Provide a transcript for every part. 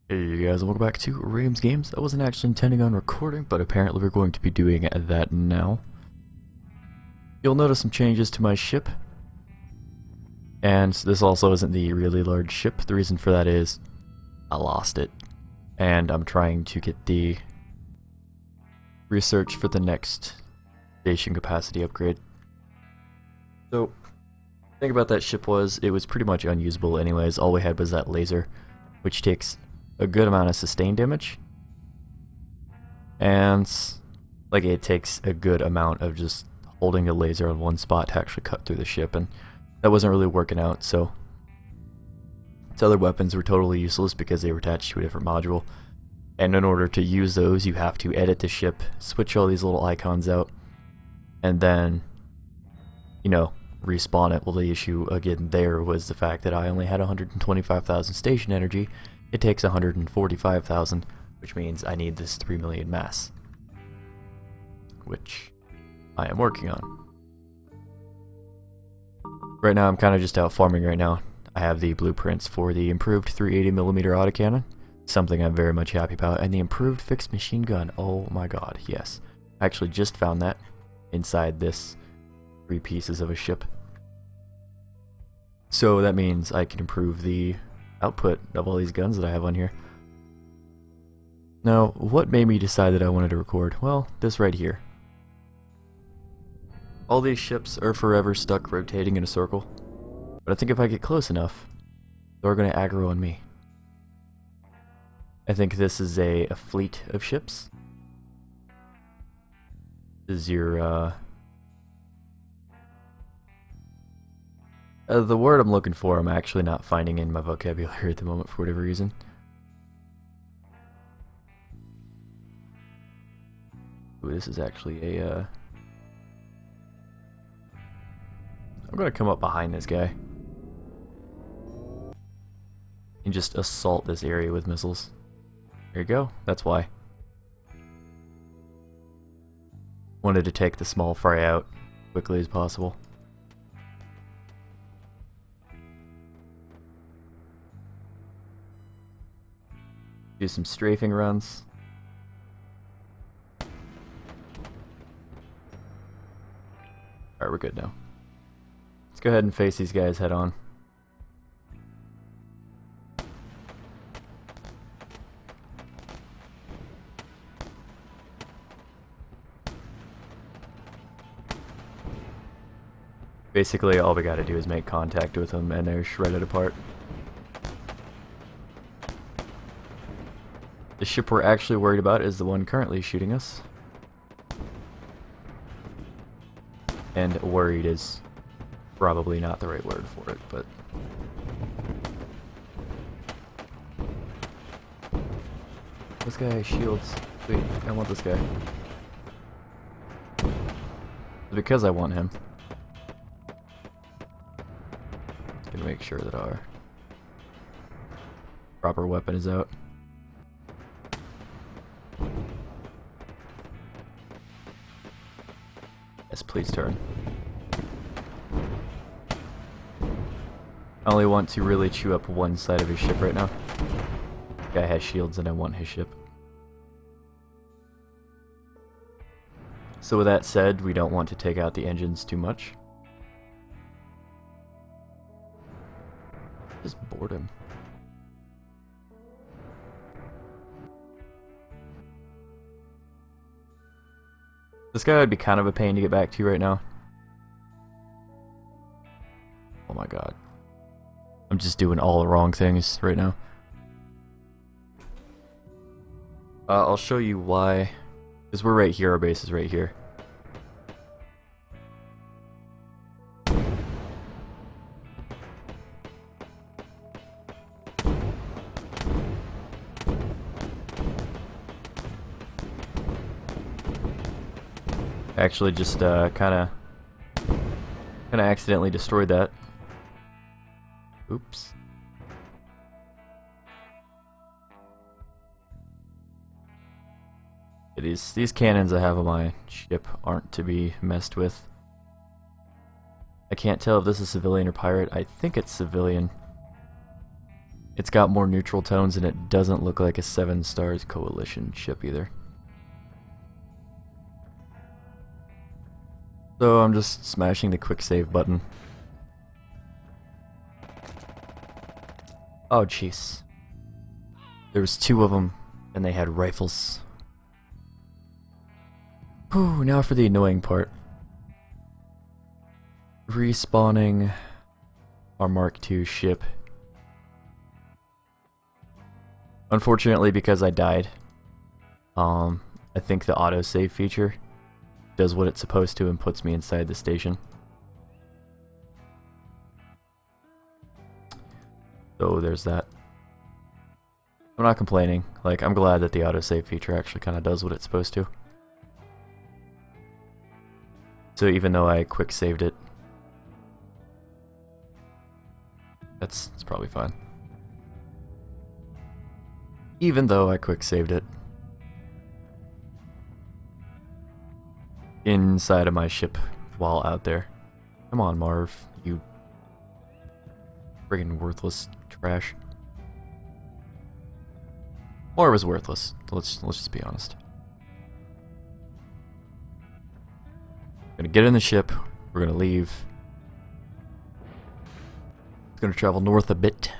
Hey you guys, and welcome back to Rames Games. I wasn't actually intending on recording, but apparently we're going to be doing that now. You'll notice some changes to my ship. And this also isn't the really large ship. The reason for that is I lost it. And I'm trying to get the research for the next station capacity upgrade. So, the thing about that ship was, it was pretty much unusable anyways. All we had was that laser, which takes a good amount of sustained damage, and like it takes a good amount of just holding a laser on one spot to actually cut through the ship, and that wasn't really working out. So its other weapons were totally useless because they were attached to a different module, and in order to use those you have to edit the ship, switch all these little icons out, and then respawn it. Well, the issue again there was the fact that I only had 125,000 station energy. It takes 145,000, which means I need this 3 million mass, which I am working on. Right now I'm kind of just out farming right now. I have the blueprints for the improved 380mm autocannon, something I'm very much happy about, and the improved fixed machine gun. Oh my god, yes. I actually just found that inside this 3 pieces of a ship. So that means I can improve the output of all these guns that I have on here. Now, what made me decide that I wanted to record? Well, this right here. All these ships are forever stuck rotating in a circle, but I think if I get close enough, they're going to aggro on me. I think this is a fleet of ships. This is your, the word I'm looking for, I'm actually not finding in my vocabulary at the moment for whatever reason. Ooh, this is actually a, I'm gonna come up behind this guy and just assault this area with missiles. There you go, that's why. Wanted to take the small fry out quickly as possible. Do some strafing runs. Alright, we're good now. Let's go ahead and face these guys head on. Basically, all we gotta do is make contact with them and they're shredded apart. The ship we're actually worried about is the one currently shooting us. And worried is probably not the right word for it, but... This guy has shields. Wait, I want this guy. It's because I want him. Gonna make sure that our proper weapon is out. Yes, please turn. I only want to really chew up one side of his ship right now. Guy has shields and I want his ship. So with that said, we don't want to take out the engines too much. Just board him. This guy would be kind of a pain to get back to right now. Oh my god. I'm just doing all the wrong things right now. I'll show you why. Because we're right here, our base is right here. Actually just kinda accidentally destroyed that. Oops. Yeah, these cannons I have on my ship aren't to be messed with. I can't tell if this is civilian or pirate. I think it's civilian. It's got more neutral tones and it doesn't look like a 7 stars coalition ship either. So I'm just smashing the quick save button. Oh jeez. There was 2 of them and they had rifles. Whew, now for the annoying part. Respawning our Mark II ship. Unfortunately, because I died, I think the autosave feature does what it's supposed to and puts me inside the station. So there's that. I'm not complaining. Like, I'm glad that the autosave feature actually kind of does what it's supposed to. So even though I quick saved it, it's probably fine. Even though I quick saved it inside of my ship while out there. Come on, Marv, you friggin' worthless trash. Marv is worthless. Let's just be honest. Gonna get in the ship. We're gonna leave. It's gonna travel north a bit.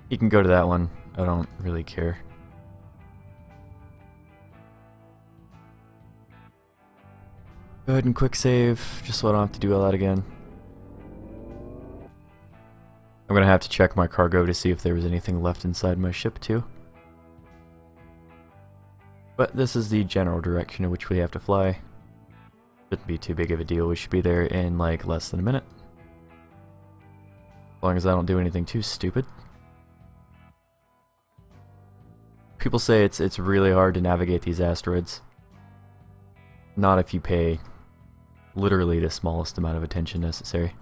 You can go to that one. I don't really care. Go ahead and quick save, just so I don't have to do all that again. I'm gonna have to check my cargo to see if there was anything left inside my ship too. But this is the general direction in which we have to fly. Shouldn't be too big of a deal. We should be there in like less than a minute. As long as I don't do anything too stupid. People say it's really hard to navigate these asteroids. Not if you pay literally the smallest amount of attention necessary.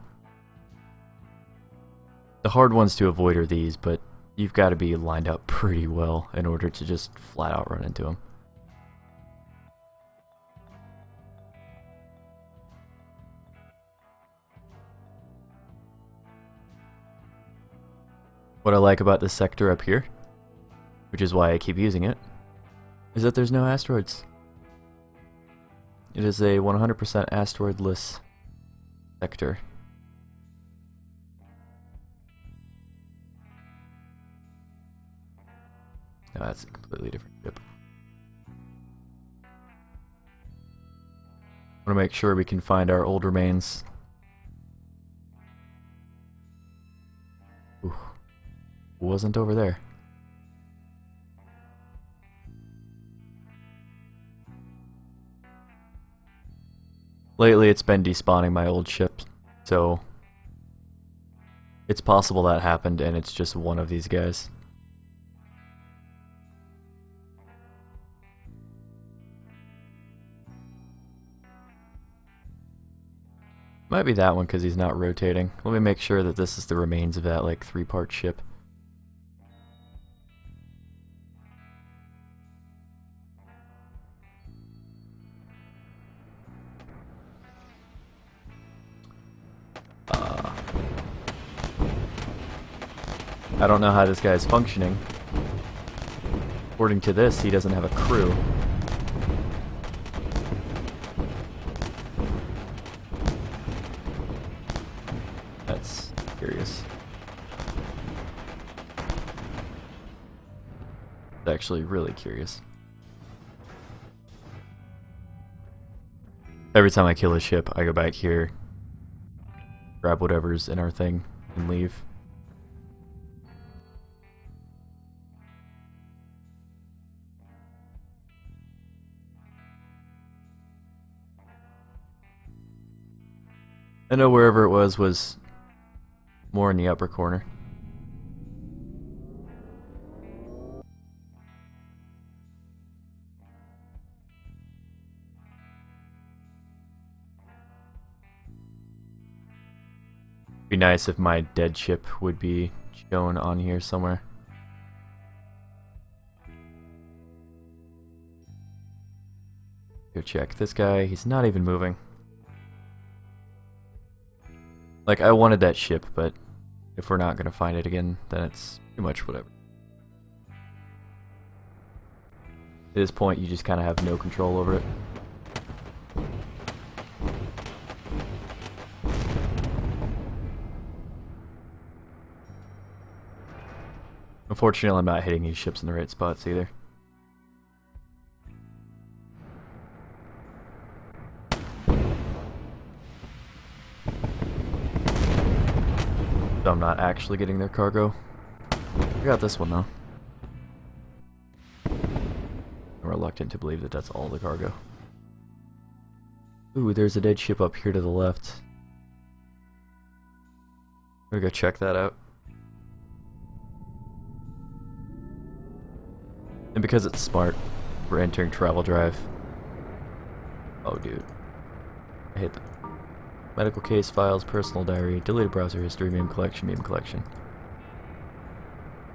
The hard ones to avoid are these, but you've got to be lined up pretty well in order to just flat out run into them. What I like about this sector up here, which is why I keep using it, is that there's no asteroids. It is a 100% asteroidless sector. No, that's a completely different ship. I want to make sure we can find our old remains. Ooh. Wasn't over there. Lately it's been despawning my old ship, so it's possible that happened and it's just one of these guys. Might be that one because he's not rotating. Let me make sure that this is the remains of that like 3-part ship. I don't know how this guy is functioning. According to this, he doesn't have a crew. That's curious. It's actually really curious. Every time I kill a ship, I go back here, grab whatever's in our thing, and leave. I know wherever it was more in the upper corner. Be nice if my dead ship would be shown on here somewhere. Go check this guy. He's not even moving. Like, I wanted that ship, but if we're not going to find it again, then it's pretty much whatever. At this point, you just kind of have no control over it. Unfortunately, I'm not hitting these ships in the right spots either. So I'm not actually getting their cargo. I got this one though. I'm reluctant to believe that that's all the cargo. Ooh, there's a dead ship up here to the left. I'm gonna go check that out. And because it's smart, we're entering travel drive. Oh, dude. I hate that. Medical case, files, personal diary, deleted browser history, meme collection, meme collection.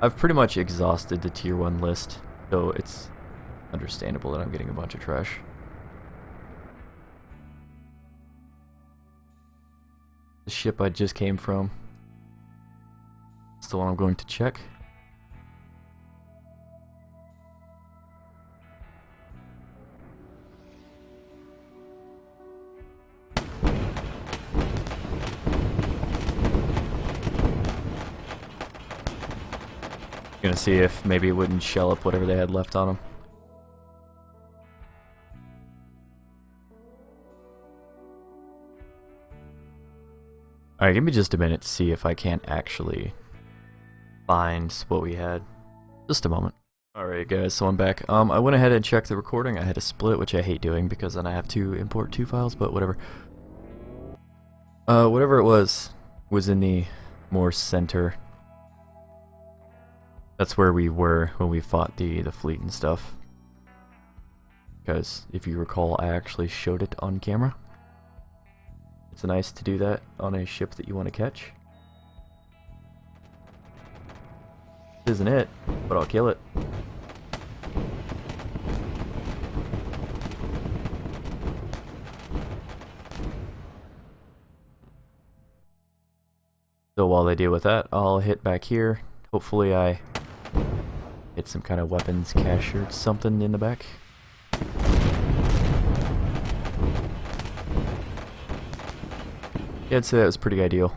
I've pretty much exhausted the tier 1 list, so it's understandable that I'm getting a bunch of trash. The ship I just came from. It's the one I'm going to check. Gonna see if maybe it wouldn't shell up whatever they had left on them. Alright, give me just a minute to see if I can't actually find what we had. Just a moment. Alright guys, so I'm back. I went ahead and checked the recording. I had to split, which I hate doing because then I have to import 2 files, but whatever. Whatever it was in the more center. That's where we were when we fought the fleet and stuff. Because, if you recall, I actually showed it on camera. It's nice to do that on a ship that you want to catch. This isn't it, but I'll kill it. So while they deal with that, I'll hit back here. Hopefully I hit some kind of weapons cache or something in the back. Yeah, I'd say that was pretty ideal.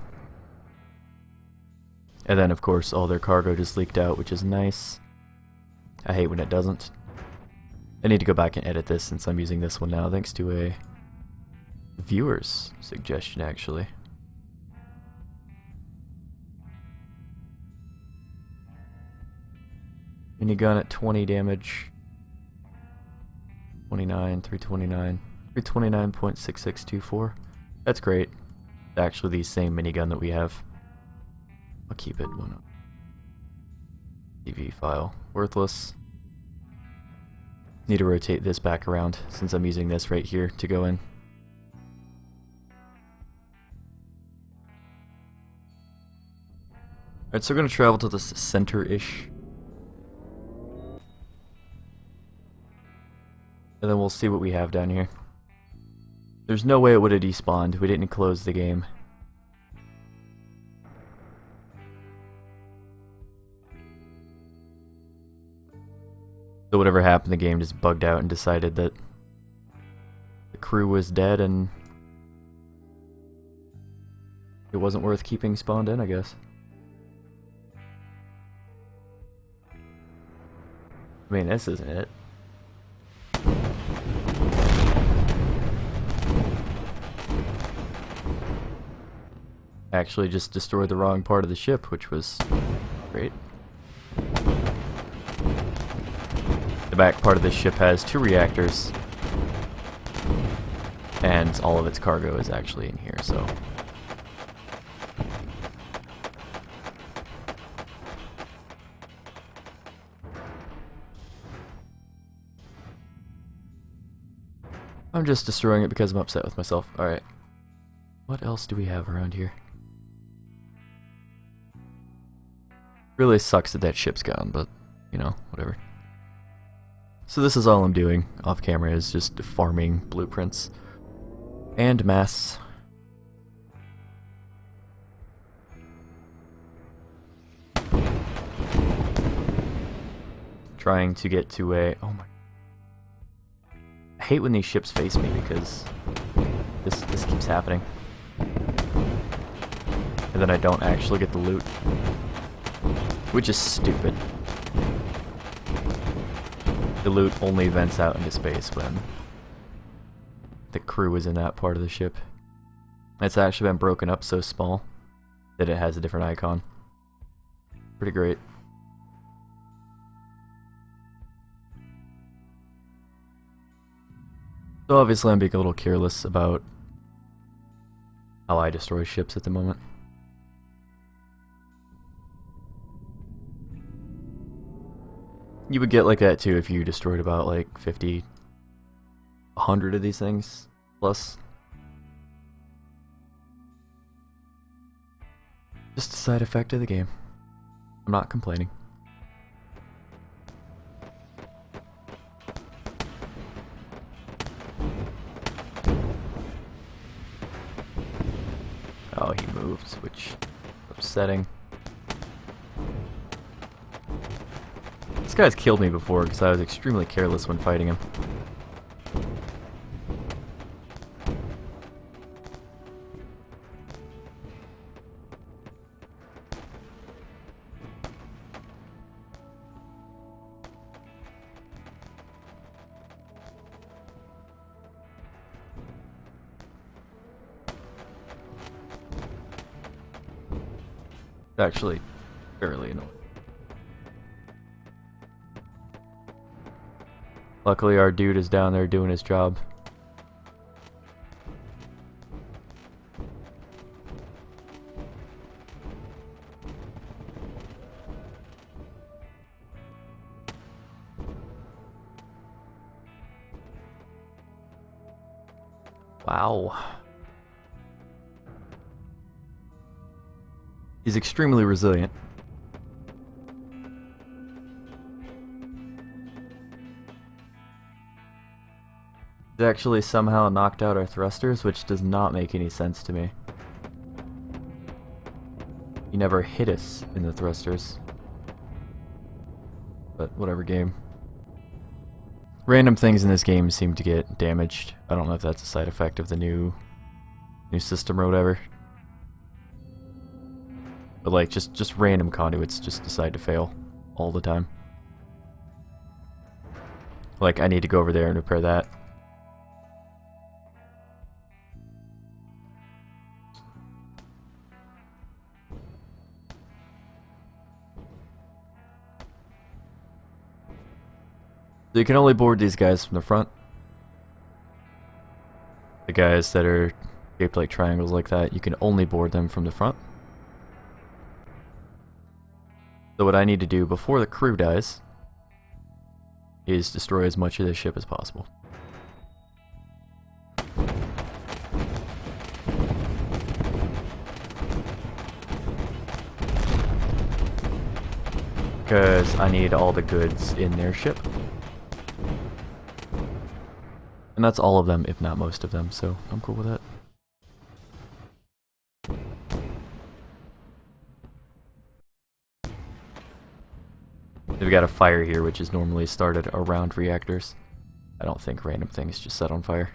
And then of course all their cargo just leaked out, which is nice. I hate when it doesn't. I need to go back and edit this since I'm using this one now, thanks to a viewer's suggestion actually. Minigun at 20 damage. 29, 329. 329.6624. That's great. It's actually the same minigun that we have. I'll keep it. TV file. Worthless. Need to rotate this back around since I'm using this right here to go in. Alright, so we're going to travel to the center-ish. And then we'll see what we have down here. There's no way it would have despawned. We didn't close the game. So whatever happened, the game just bugged out and decided that the crew was dead and it wasn't worth keeping spawned in, I guess. I mean, this isn't it. Actually just destroyed the wrong part of the ship, which was great. The back part of the ship has 2 reactors, and all of its cargo is actually in here, so... I'm just destroying it because I'm upset with myself. Alright. What else do we have around here? Really sucks that that ship's gone, but, you know, whatever. So this is all I'm doing off camera, is just farming blueprints and masts. trying to get to a... Oh my... I hate when these ships face me because this keeps happening. And then I don't actually get the loot. Which is stupid. The loot only vents out into space when the crew is in that part of the ship. It's actually been broken up so small that it has a different icon. Pretty great. So obviously I'm being a little careless about how I destroy ships at the moment. You would get like that too if you destroyed about like 50, 100 of these things plus. Just a side effect of the game. I'm not complaining. Oh, he moved, which is upsetting. This guy's killed me before because I was extremely careless when fighting him. Actually, fairly annoying. Luckily, our dude is down there doing his job. Wow. He's extremely resilient. He's actually somehow knocked out our thrusters, which does not make any sense to me. He never hit us in the thrusters. But whatever, game. Random things in this game seem to get damaged. I don't know if that's a side effect of the new system or whatever. But like just random conduits just decide to fail all the time. Like I need to go over there and repair that. So you can only board these guys from the front. The guys that are shaped like triangles like that, you can only board them from the front. So what I need to do before the crew dies is destroy as much of this ship as possible. Because I need all the goods in their ship. And that's all of them, if not most of them, so I'm cool with that. We've got a fire here, which is normally started around reactors. I don't think random things just set on fire.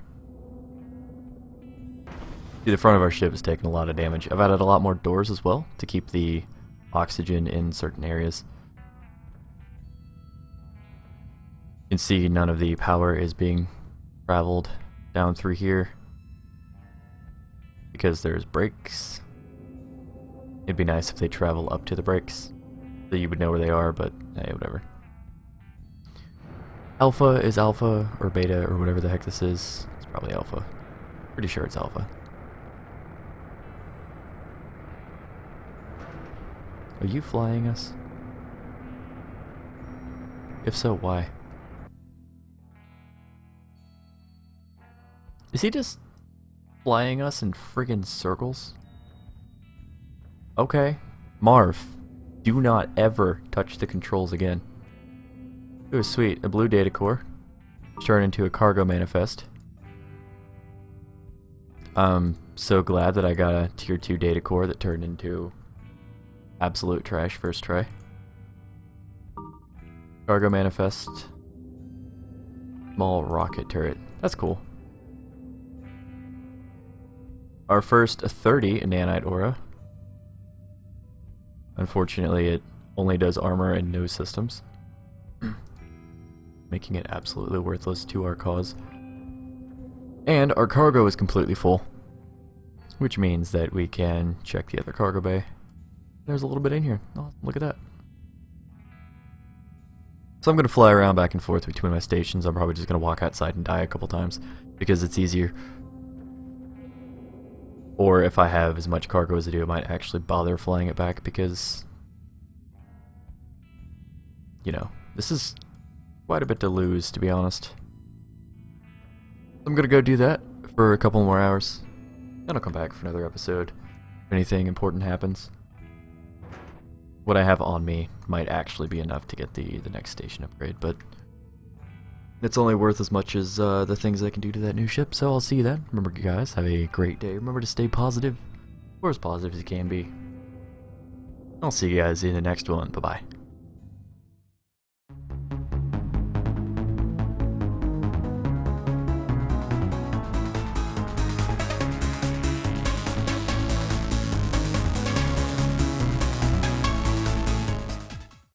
See, the front of our ship is taking a lot of damage. I've added a lot more doors as well to keep the oxygen in certain areas. You can see none of the power is being traveled down through here because there's brakes. It'd be nice if they travel up to the brakes so you would know where they are, but hey, whatever. Alpha is alpha or beta or whatever the heck this is. It's probably alpha. Pretty sure it's alpha. Are you flying us? If so, why? Is he just flying us in friggin' circles? Okay. Marv, do not ever touch the controls again. It was sweet. A blue data core. Turned into a cargo manifest. I'm so glad that I got a tier 2 data core that turned into absolute trash first try. Cargo manifest. Small rocket turret. That's cool. Our first 30 nanite aura. Unfortunately, it only does armor and no systems, making it absolutely worthless to our cause. And our cargo is completely full, which means that we can check the other cargo bay. There's a little bit in here. Oh, look at that. So I'm going to fly around back and forth between my stations. I'm probably just going to walk outside and die a couple times because it's easier. Or if I have as much cargo as I do, I might actually bother flying it back because, you know, this is quite a bit to lose, to be honest. I'm going to go do that for a couple more hours. Then I'll come back for another episode if anything important happens. What I have on me might actually be enough to get the next station upgrade, but it's only worth as much as the things I can do to that new ship, so I'll see you then. Remember, you guys, have a great day. Remember to stay positive, or as positive as you can be. I'll see you guys in the next one. Bye-bye.